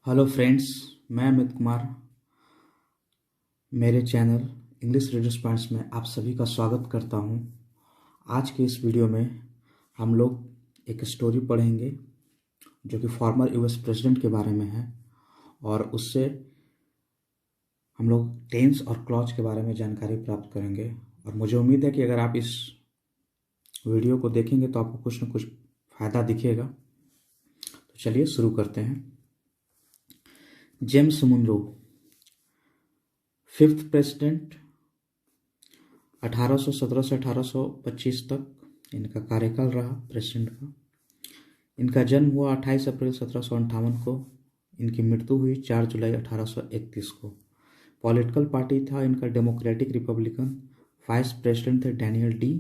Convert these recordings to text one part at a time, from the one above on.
Hello friends, मैं अमित कुमार मेरे channel English readers points में आप सभी का स्वागत करता हूं। आज के इस वीडियो में हम लोग एक स्टोरी पढ़ेंगे जो कि फॉर्मर यूएस प्रेसिडेंट के बारे में है और उससे हम लोग टेंस और क्लॉज के बारे में जानकारी प्राप्त करेंगे। और मुझे उम्मीद है कि अगर आप इस वीडियो को देखेंगे तो आपको कुछ न कुछ फ़ायदा दिखेगा। तो चलिए शुरू करते हैं। जेम्स मुनरो, फिफ्थ प्रेसिडेंट, 1817 से 1825 तक इनका कार्यकाल रहा प्रेसिडेंट का। इनका जन्म हुआ 28 अप्रैल 1758 को। इनकी मृत्यु हुई 4 जुलाई 1831 को। पॉलिटिकल पार्टी था इनका डेमोक्रेटिक रिपब्लिकन। वाइस प्रेसिडेंट थे डैनियल डी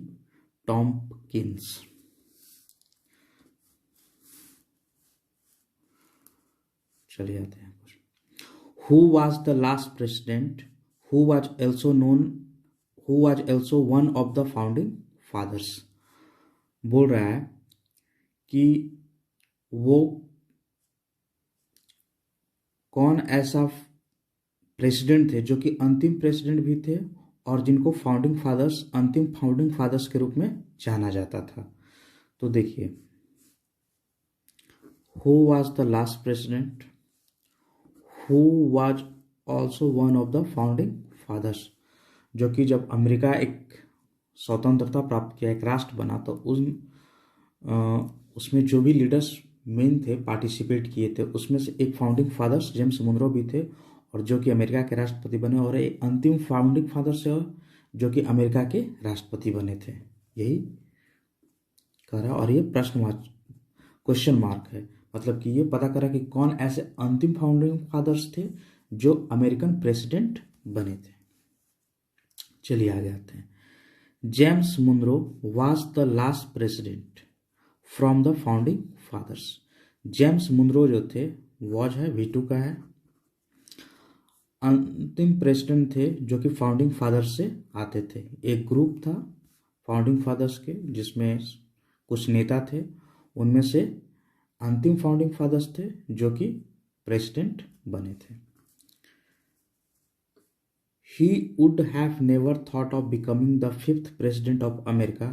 टॉम्पकिंस। चलिए आते हैं। Who was the last president who was also one of the founding fathers? बोल रहा है कि वो कौन ऐसा प्रेसिडेंट थे जो कि अंतिम प्रेसिडेंट भी थे और जिनको अंतिम फाउंडिंग फादर्स के रूप में जाना जाता था। तो देखिए, who was the last president who was also one of the founding fathers, जो कि जब अमेरिका एक स्वतंत्रता प्राप्त किया, एक राष्ट्र बना, तो उसमें जो भी लीडर्स मेन थे, पार्टिसिपेट किए थे, उसमें से एक फाउंडिंग फादर्स जेम्स मुनरो भी थे और जो कि अमेरिका के राष्ट्रपति बने, और एक अंतिम फाउंडिंग फादर्स है जो कि अमेरिका के राष्ट्रपति बने थे। यही कह रहा, और ये क्वेश्चन मार्क है, मतलब कि ये पता करा कि कौन ऐसे अंतिम फाउंडिंग फादर्स थे जो अमेरिकन प्रेसिडेंट बने थे। चलिए आगे आते हैं। James Monroe was the last president from the founding fathers. James Monroe जो थे, वॉज है V2 का है, अंतिम प्रेसिडेंट थे जो कि फाउंडिंग फादर्स से आते थे। एक ग्रुप था फाउंडिंग फादर्स के जिसमें कुछ नेता थे, उनमें से अंतिम फाउंडिंग फादर्स थे जो कि प्रेसिडेंट बने थे। He would have never thought of becoming the fifth president of America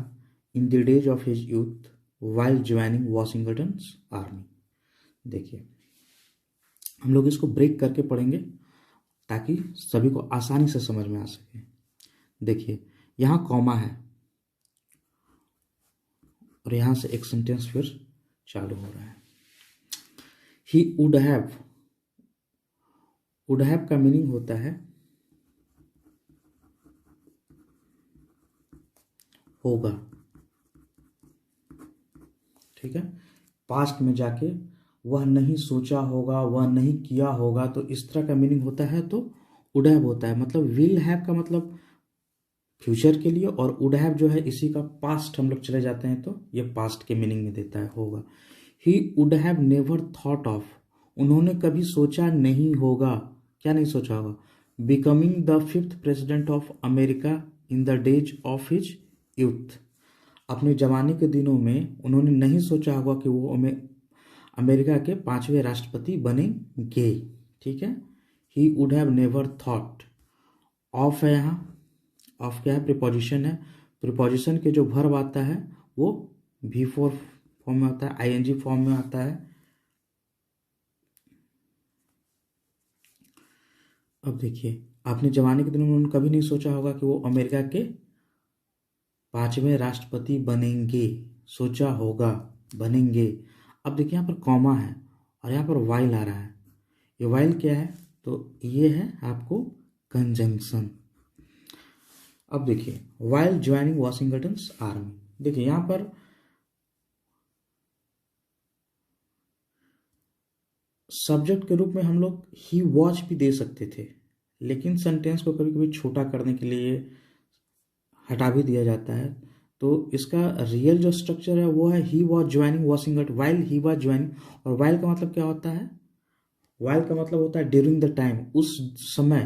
in the days of his youth while joining Washington's army। देखिए, हम लोग इसको ब्रेक करके पढ़ेंगे ताकि सभी को आसानी से समझ में आ सके। देखिए, यहाँ कॉमा है और यहाँ से एक सेंटेंस फिर चालू हो रहा है। He would have का मीनिंग होता है होगा, ठीक है। पास्ट में जाके वह नहीं सोचा होगा, वह नहीं किया होगा, तो इस तरह का मीनिंग होता है। तो वुड हैव होता है, मतलब विल हैव का मतलब फ्यूचर के लिए, और वुड हैव जो है इसी का पास्ट हम लोग चले जाते हैं तो ये पास्ट के मीनिंग में देता है, होगा। He would have never thought of, उन्होंने कभी सोचा नहीं होगा, क्या नहीं सोचा होगा, becoming the fifth president of America in the days of his youth. अपने जवानी के दिनों में उन्होंने नहीं सोचा होगा कि वो अमेरिका के 5वें राष्ट्रपति बनेंगे, ठीक है। He would have never thought. Of है, यहाँ ऑफ क्या है, प्रीपोजिशन है। प्रीपोजिशन के जो वर्ब आता है वो V4 फॉर्म में आता है, ING फॉर्म में आता है। अब देखिए, अपने जवानी के दिनों में उन्होंने कभी नहीं सोचा होगा कि वो अमेरिका के 5वें राष्ट्रपति बनेंगे, सोचा होगा, बनेंगे। अब देखिए, यहाँ पर कॉमा है और यहाँ पर वाइल आ रहा है। ये वाइल क्या है, तो ये है आपको कंजंक्शन। अब देखिए, वाइल ज्वाइनिंग वॉशिंगटन्स आर्मी, देखिए यहाँ पर सब्जेक्ट के रूप में हम लोग ही वॉच भी दे सकते थे, लेकिन सेंटेंस को कभी कभी छोटा करने के लिए हटा भी दिया जाता है। तो इसका रियल जो स्ट्रक्चर है वो है he was joining Washington while he was joining. और वाइल का मतलब क्या होता है, वाइल का मतलब होता है ड्यूरिंग द टाइम, उस समय।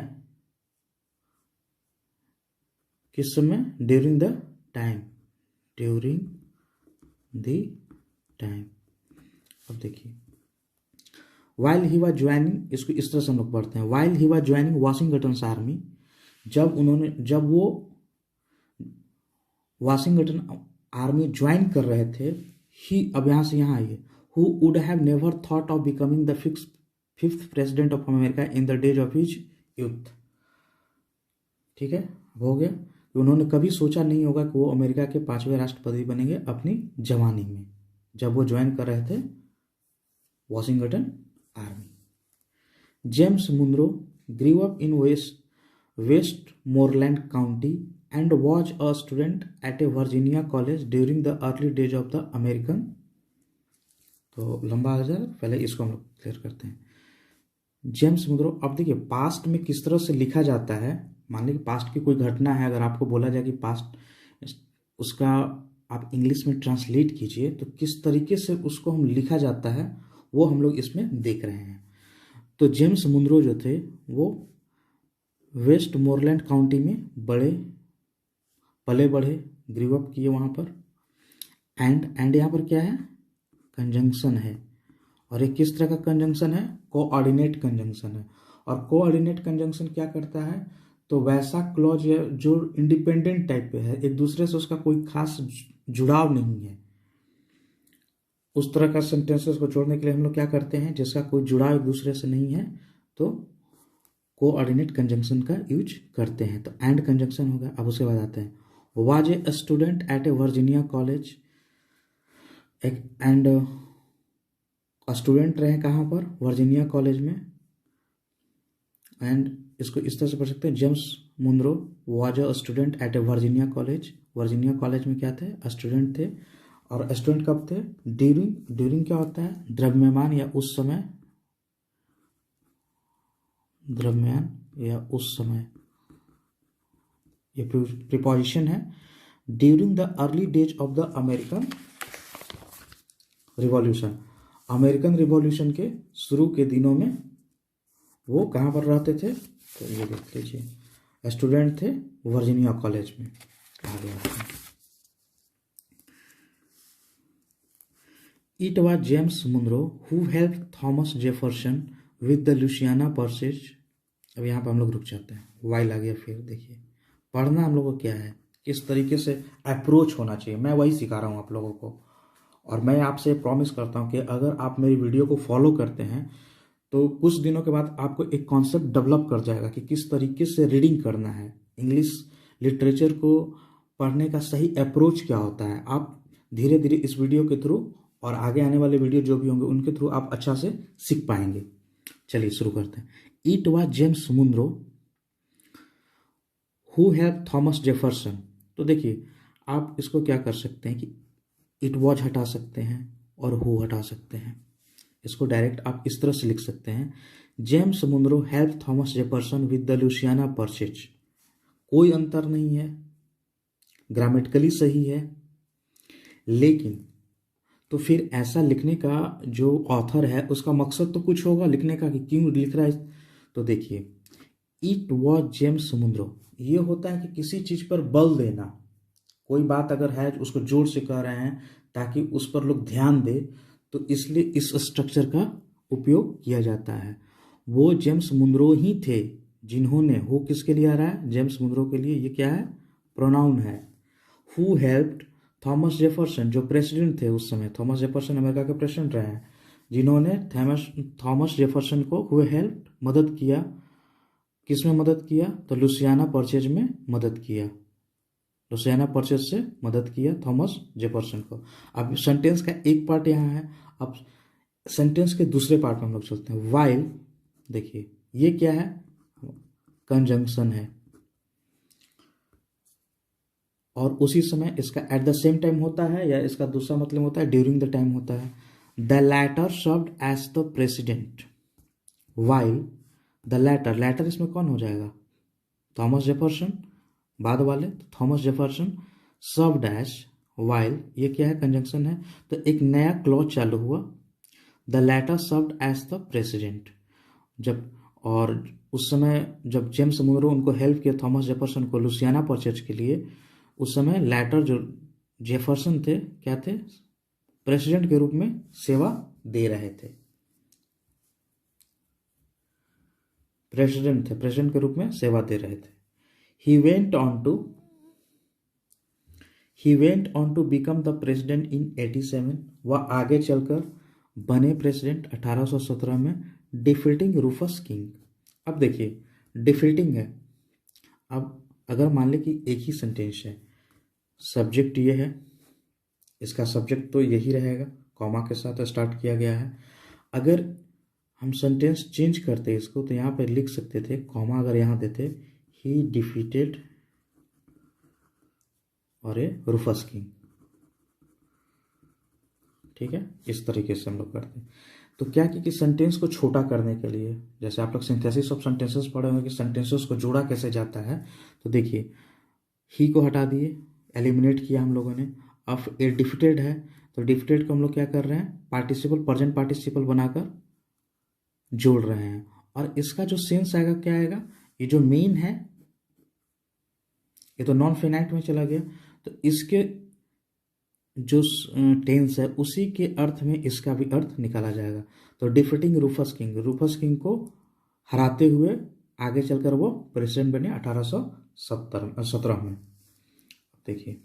किस समय, during the time, during the time. अब देखिए, वाइल ही वॉज ज्वाइनिंग, इसको इस तरह से हम लोग पढ़ते हैं, while he was joining Washington army, जब वो वाशिंगटन आर्मी ज्वाइन कर रहे थे, ही, अब यहाँ से यहाँ आइए, who would have never thought of becoming the fifth president of America in the days of his youth. ठीक है, हो गया कि उन्होंने कभी सोचा नहीं होगा कि वो अमेरिका के 5वें राष्ट्रपति बनेंगे अपनी जवानी में, जब वो ज्वाइन कर रहे थे Washington army. James Monroe grew up in Westmoreland county and was a student at a Virginia college during the early days of the American. तो लंबा आ जाए, पहले इसको हम लोग क्लियर करते हैं। जेम्स मुनरो, अब देखिए पास्ट में किस तरह से लिखा जाता है। मान लीजिए पास्ट की कोई घटना है, अगर आपको बोला जाए कि पास्ट उसका आप इंग्लिश में ट्रांसलेट कीजिए तो किस तरीके से उसको हम लिखा जाता है वो हम लोग इसमें देख रहे हैं। तो जेम्स मुनरो जो थे वो वेस्टमोरलैंड काउंटी में पले बढ़े, ग्रीव अप किए वहाँ पर। एंड यहाँ पर क्या है, कंजंक्शन है, और ये किस तरह का कंजंक्शन है, कोऑर्डिनेट कंजंक्शन है। और कोऑर्डिनेट कंजंक्शन क्या करता है, तो वैसा क्लॉज जो इंडिपेंडेंट टाइप पे है, एक दूसरे से उसका कोई खास जुड़ाव नहीं है, उस तरह का सेंटेंसेस को जोड़ने के लिए हम लोग क्या करते हैं, जिसका कोई जुड़ाव एक दूसरे से नहीं है तो कोऑर्डिनेट कंजंक्शन का यूज करते हैं। तो एंड कंजंक्शन हो गया। अब उसके बाद आते हैं, was a student at a Virginia college, and student रहे कहाँ पर, वर्जीनिया कॉलेज में। एंड इसको इस तरह से पढ़ सकते हैं, James Monroe was a student at a Virginia college. Virginia college में क्या थे, स्टूडेंट थे। और स्टूडेंट कब थे, ड्यूरिंग क्या होता है, द्रव्यमान या उस समय, द्रव्यमान या उस समय, ये प्रीपोजिशन है। During the early days of the American revolution, American revolution के शुरू के दिनों में वो कहाँ पर रहते थे, तो ये देख लीजिए, स्टूडेंट थे वर्जीनिया कॉलेज में। आगे आते हैं, it was James Monroe who help Thomas Jefferson with the Louisiana purchase. अब यहाँ पर हम लोग रुक जाते हैं, वाइल आ गया। फिर देखिए पढ़ना हम लोगों को क्या है, किस तरीके से अप्रोच होना चाहिए, मैं वही सिखा रहा हूँ आप लोगों को। और मैं आपसे प्रॉमिस करता हूँ कि अगर आप मेरी वीडियो को फॉलो करते हैं तो कुछ दिनों के बाद आपको एक कॉन्सेप्ट डेवलप कर जाएगा कि किस तरीके से रीडिंग करना है, इंग्लिश लिटरेचर को पढ़ने का सही अप्रोच क्या होता है। आप धीरे धीरे इस वीडियो के थ्रू और आगे आने वाले वीडियो जो भी होंगे उनके थ्रू आप अच्छा से सीख पाएंगे। चलिए शुरू करते हैं। It was James Monroe who help Thomas Jefferson. तो देखिए आप इसको क्या कर सकते हैं कि इट वॉज हटा सकते हैं और हु हटा सकते हैं। इसको डायरेक्ट आप इस तरह से लिख सकते हैं, James Monroe help Thomas Jefferson with the Louisiana purchase. कोई अंतर नहीं है, ग्रामेटिकली सही है, लेकिन तो फिर ऐसा लिखने का जो ऑथर है उसका मकसद तो कुछ होगा लिखने का कि क्यों लिख रहा है। तो देखिए इट वॉज जेम्स मुनरो, ये होता है कि किसी चीज पर बल देना, कोई बात अगर है उसको जोर से कह रहे हैं ताकि उस पर लोग ध्यान दे, तो इसलिए इस स्ट्रक्चर का उपयोग किया जाता है। वो जेम्स मुनरो ही थे जिन्होंने, वो किसके लिए आ रहा है, जेम्स मुनरो के लिए, ये क्या है, प्रोनाउन है। हु हेल्प्ड थॉमस जेफरसन, जो प्रेसिडेंट थे उस समय, थॉमस जेफरसन अमेरिका के प्रेसिडेंट रहे हैं, जिन्होंने थॉमस जेफरसन को हुए हेल्प, मदद किया, किस में मदद किया, तो लुसियाना परचेज में मदद किया, लुसियाना परचेज से मदद किया थॉमस जेफरसन को। अब सेंटेंस का एक पार्ट यहाँ है, अब सेंटेंस के दूसरे पार्ट में हम लोग चलते हैं। वाइल, देखिए ये क्या है, कंजंक्शन है, और उसी समय इसका एट द सेम टाइम होता है, या इसका दूसरा मतलब होता है ड्यूरिंग द टाइम होता है। The latter served as the president while the latter, latter इसमें कौन हो जाएगा, थॉमस जेफरसन, बाद वाले Thomas Jefferson, served as, while ये क्या है, कंजंक्शन है, तो एक नया क्लॉज चालू हुआ, the latter served as the president. जब, और उस समय जब जेम्स मुनरो उनको हेल्प किया थॉमस जेफरसन को लुसियाना परचेज के लिए, उस समय लैटर जो जेफरसन थे क्या थे, प्रेसिडेंट के रूप में सेवा दे रहे थे। प्रेसिडेंट थे, प्रेसिडेंट के रूप में सेवा दे रहे थे। He went on to become the president in 87। वह आगे चलकर बने प्रेसिडेंट 1817 में, डिफीटिंग रूफस किंग। अब देखिए डिफीटिंग है। अब अगर मान ले कि एक ही सेंटेंस है, सब्जेक्ट ये है, इसका सब्जेक्ट तो यही रहेगा, कॉमा के साथ स्टार्ट किया गया है। अगर हम सेंटेंस चेंज करते इसको तो यहाँ पे लिख सकते थे, कॉमा अगर यहाँ देते, ही डिफीटेड और ए रूफस किंग। ठीक है, इस तरीके से हम लोग करते हैं। तो क्या कि सेंटेंस को छोटा करने के लिए, जैसे आप लोग सिंथेसिस ऑफ सेंटेंसेस पढ़े होंगे कि सेंटेंसेस को जोड़ा कैसे जाता है, तो देखिए ही को हटा दिए, एलिमिनेट किया हम लोगों ने। अब ए डिफिटेड है तो डिफिटेड को हम लोग क्या कर रहे हैं, पार्टिसिपल, प्रेजेंट पार्टिसिपल बनाकर जोड़ रहे हैं। और इसका जो सेंस आएगा क्या आएगा, ये जो मेन है ये तो नॉन फिनाइट में चला गया, तो इसके जो टेंस है उसी के अर्थ में इसका भी अर्थ निकाला जाएगा। तो defeating Rufus King, Rufus King को हराते हुए आगे चलकर वो प्रेसिडेंट बने 1817 में। देखिए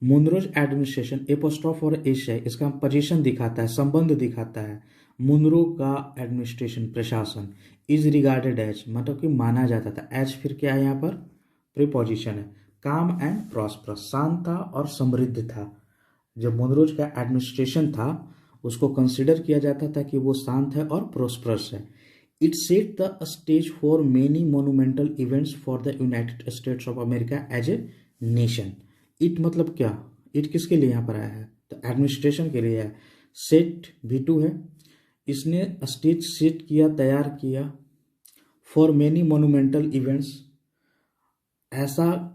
मुनरोज एडमिनिस्ट्रेशन, एपोस्ट्रोफ और एश है, इसका पोजीशन दिखाता है, संबंध दिखाता है। मुनरो का एडमिनिस्ट्रेशन, प्रशासन, इज रिगार्डेड एज, मतलब कि माना जाता था। एज फिर क्या है यहाँ पर, प्रीपोजिशन है। काम एंड प्रॉस्परस, शांत था और समृद्ध था। जब मुनरोज का एडमिनिस्ट्रेशन था उसको कंसिडर किया जाता था कि वो शांत है और प्रोस्परस है। It set the stage for many monumental events for the United States of America as a nation. It मतलब क्या, इट किसके लिए यहाँ पर आया है, तो एडमिनिस्ट्रेशन के लिए है। सेट V2 है, इसने स्टेज सेट किया, तैयार किया, फॉर मेनी मोन्यूमेंटल इवेंट्स, ऐसा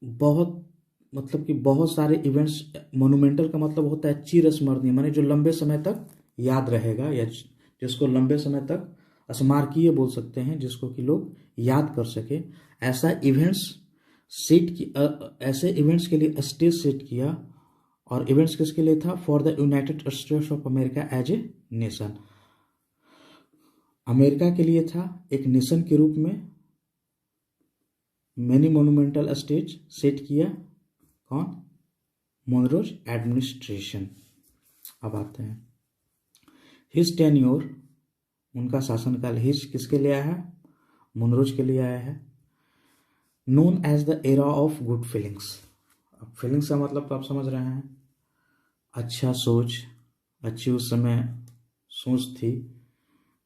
बहुत, मतलब कि बहुत सारे इवेंट्स। मोन्यूमेंटल का मतलब होता है चिरस्मरणीय, माने जो लंबे समय तक याद रहेगा, या जिसको लंबे समय तक स्मारकीय बोल सकते हैं, जिसको कि लोग याद कर सके। ऐसा इवेंट्स सेट की, ऐसे इवेंट्स के लिए स्टेज सेट किया। और इवेंट्स किसके लिए था, for the United States of America as a nation, America के लिए था एक नेशन के रूप में। मैनी मोन्यूमेंटल स्टेज सेट किया, कौन, मुनरोज एडमिनिस्ट्रेशन। अब आते हैं हिज टेन्योर, उनका शासनकाल। हिज किसके लिए आया है, मुनरोज के लिए आया है। Known as the era of good feelings, अब फीलिंग्स का मतलब तो आप समझ रहे हैं, अच्छा सोच, अच्छी उस समय सोच थी,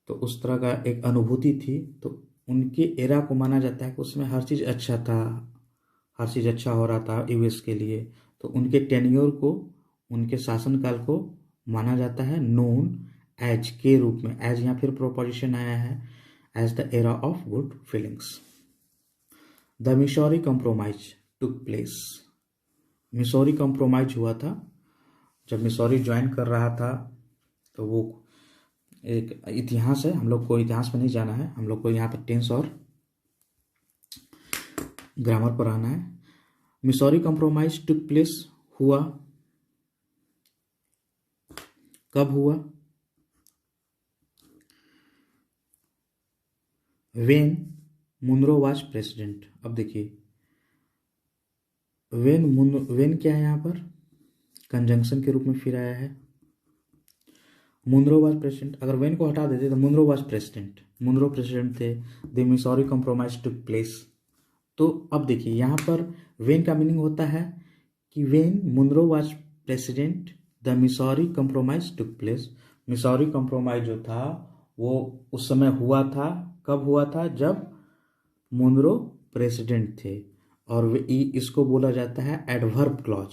तो उस तरह का एक अनुभूति थी। तो उनके एरा को माना जाता है कि उसमें हर चीज़ अच्छा था, हर चीज़ अच्छा हो रहा था यूएस के लिए। तो उनके टेन्योर को, उनके शासनकाल को माना जाता है नोन एज के रूप में। एज यहाँ फिर प्रोपोजिशन आया है, as the era of good feelings. The Missouri compromise took place, Missouri compromise हुआ था जब मिसौरी ज्वाइन कर रहा था। तो वो एक इतिहास है, हम लोग को इतिहास में नहीं जाना है, हम लोग को यहाँ पर टेंस और ग्रामर पर आना है। मिसौरी कंप्रोमाइज टुक प्लेस हुआ, कब हुआ, वेन मुनरो वाज प्रेसिडेंट। अब देखिए वेन क्या है यहाँ पर, कंजंक्शन के रूप में फिर आया है। मुनरो वाज प्रेसिडेंट, अगर वेन को हटा देते तो Monroe was president, Monroe president थे। The Missouri compromise took place. तो अब देखिए यहाँ पर वेन का मीनिंग होता है कि when Monroe was president the Missouri compromise took place. Missouri compromise जो था वो उस समय हुआ था, कब हुआ था, जब मुनरो प्रेसिडेंट थे। और इसको बोला जाता है एडवर्ब क्लॉज,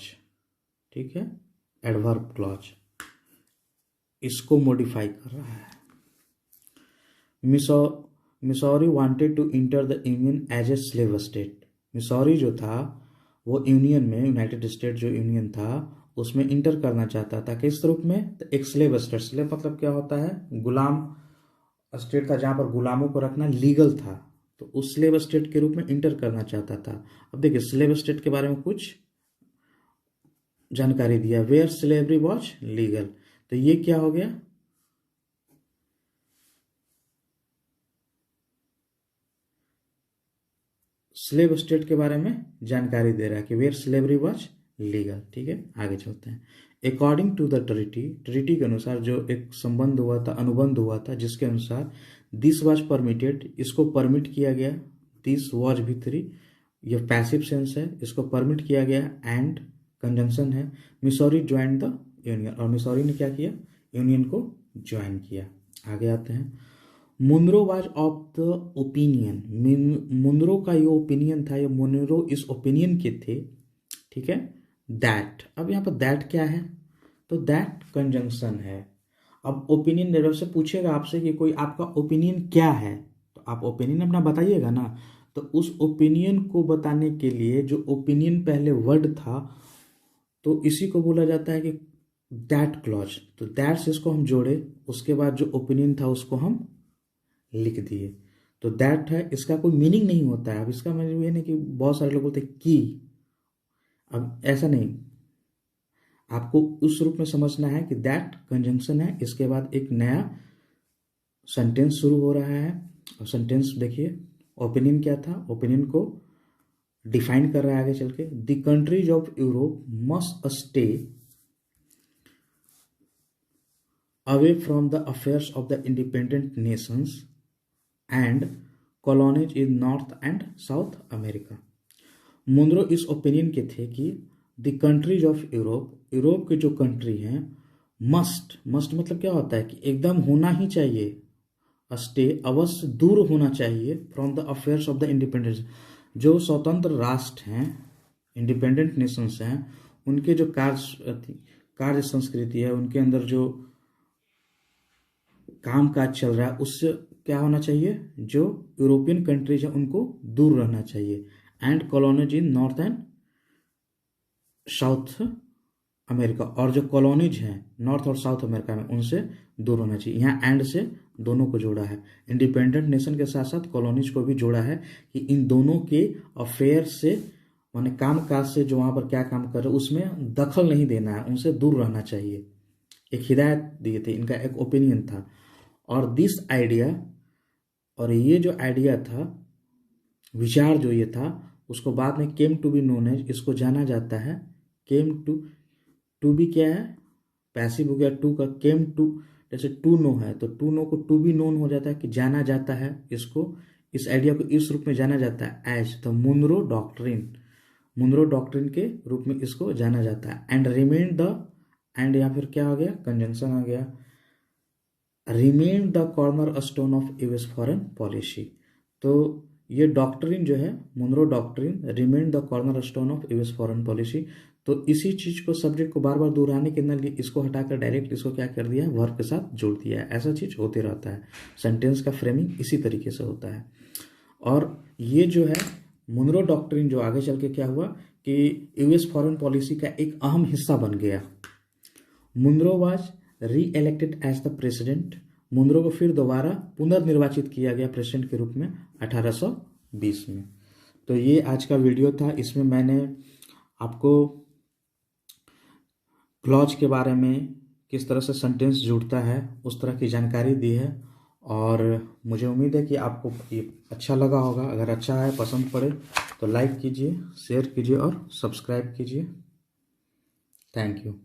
ठीक है, एडवर्ब क्लॉज इसको मॉडिफाई कर रहा है। Missouri wanted to enter the union as a slave state. Missouri जो था वो यूनियन में, यूनाइटेड स्टेट जो यूनियन था उसमें इंटर करना चाहता था। किस रूप में, तो एक स्लेव स्टेट। स्लेव मतलब क्या होता है, गुलाम स्टेट था, जहाँ पर गुलामों को रखना लीगल था। तो उस स्लेव स्टेट के रूप में इंटर करना चाहता था। अब देखिए स्लेव स्टेट के बारे में कुछ जानकारी दिया, वेयर स्लेवरी वॉज लीगल। तो ये क्या हो गया, स्लेव स्टेट के बारे में जानकारी दे रहा है कि वेयर स्लेवरी वॉज लीगल। ठीक है, आगे चलते हैं। अकॉर्डिंग टू द ट्रिटी के अनुसार जो एक संबंध हुआ था, अनुबंध हुआ था, जिसके अनुसार दिस वॉज परमिटेड, इसको परमिट किया गया। दिस वॉज भी थ्री, यह पैसिव सेंस है, इसको परमिट किया गया। एंड कंजंक्शन है। मिसौरी ज्वाइन द यूनियन, और मिसौरी ने क्या किया, यूनियन को ज्वाइन किया। आगे आते हैं। Monroe was of the opinion, Monroe का ये ओपिनियन था, ये मुनरो इस ओपिनियन के थे। ठीक है, दैट, अब यहाँ पर दैट क्या है, तो दैट कंजंक्शन है। अब ओपिनियन जब से पूछेगा आपसे कि कोई आपका ओपिनियन क्या है, तो आप ओपिनियन अपना बताइएगा ना। तो उस ओपिनियन को बताने के लिए जो ओपिनियन पहले वर्ड था, तो इसी को बोला जाता है कि दैट क्लॉज। तो दैट से इसको हम जोड़े, उसके बाद जो ओपिनियन था उसको हम लिख दिए। तो दैट है, इसका कोई मीनिंग नहीं होता है। अब इसका मतलब ये नहीं कि बहुत सारे लोग बोलते हैं कि, अब ऐसा नहीं, आपको उस रूप में समझना है कि दैट कंजंक्शन है, इसके बाद एक नया सेंटेंस शुरू हो रहा है। और सेंटेंस देखिए, ओपिनियन क्या था, ओपिनियन को डिफाइन कर रहा है आगे चल के। The countries of Europe must stay away from the affairs of the independent nations and colonies in North and South America. Monroe इस ओपिनियन के थे कि the countries of Europe, Europe के जो कंट्री हैं, मस्ट मतलब क्या होता है कि एकदम होना ही चाहिए, स्टे अवश्य दूर होना चाहिए, from the affairs of the independence, जो स्वतंत्र राष्ट्र हैं, इंडिपेंडेंट नेशंस हैं, उनके जो कार्य संस्कृति है, उनके अंदर जो काम काज चल रहा है, उससे क्या होना चाहिए, जो यूरोपियन कंट्रीज है उनको दूर रहना चाहिए। And colonies in North and South America, और जो कॉलोनीज हैं नॉर्थ और साउथ अमेरिका में, उनसे दूर होना चाहिए। यहाँ एंड से दोनों को जोड़ा है, इंडिपेंडेंट नेशन के साथ साथ कॉलोनीज को भी जोड़ा है कि इन दोनों के अफेयर से, माने काम काज से, जो वहाँ पर क्या काम कर रहे हैं उसमें दखल नहीं देना है, उनसे दूर रहना चाहिए। एक हिदायत दिए थे, इनका एक ओपिनियन था। और दिस आइडिया, और ये जो आइडिया था, विचार जो ये था, उसको बाद में came to be known as, इसको जाना जाता है, केम टू बी क्या है, पैसिव हो गया टू का, केम टू, जैसे टू नो है तो टू नो को टू बी नोन हो जाता है कि जाना जाता है, इसको, इस आइडिया को इस रूप में जाना जाता है as the Monroe doctrine, Monroe doctrine के रूप में इसको जाना जाता है। एंड रिमेन द, एंड या फिर क्या हो गया, कंजंक्शन आ गया, remain the cornerstone of US foreign policy. तो ये डॉक्ट्रिन जो है, Monroe doctrine, remain the cornerstone of US foreign policy. तो इसी चीज को, सब्जेक्ट को बार बार दोहराने के लिए इसको हटाकर डायरेक्ट इसको क्या कर दिया है, वर्ब के साथ जोड़ दिया है। ऐसा चीज होते रहता है, सेंटेंस का फ्रेमिंग इसी तरीके से होता है। और ये जो है मुनरो डॉक्ट्रिन, जो आगे चल के क्या हुआ कि यूएस फॉरेन पॉलिसी का एक अहम हिस्सा बन गया। Monroe was reelected as the president, Monroe को फिर दोबारा पुनर्निर्वाचित किया गया प्रेसिडेंट के रूप में 1820 में। तो ये आज का वीडियो था, इसमें मैंने आपको क्लॉज के बारे में, किस तरह से सेंटेंस जुड़ता है, उस तरह की जानकारी दी है। और मुझे उम्मीद है कि आपको ये अच्छा लगा होगा। अगर अच्छा है, पसंद पड़े तो लाइक कीजिए, शेयर कीजिए और सब्सक्राइब कीजिए। Thank you.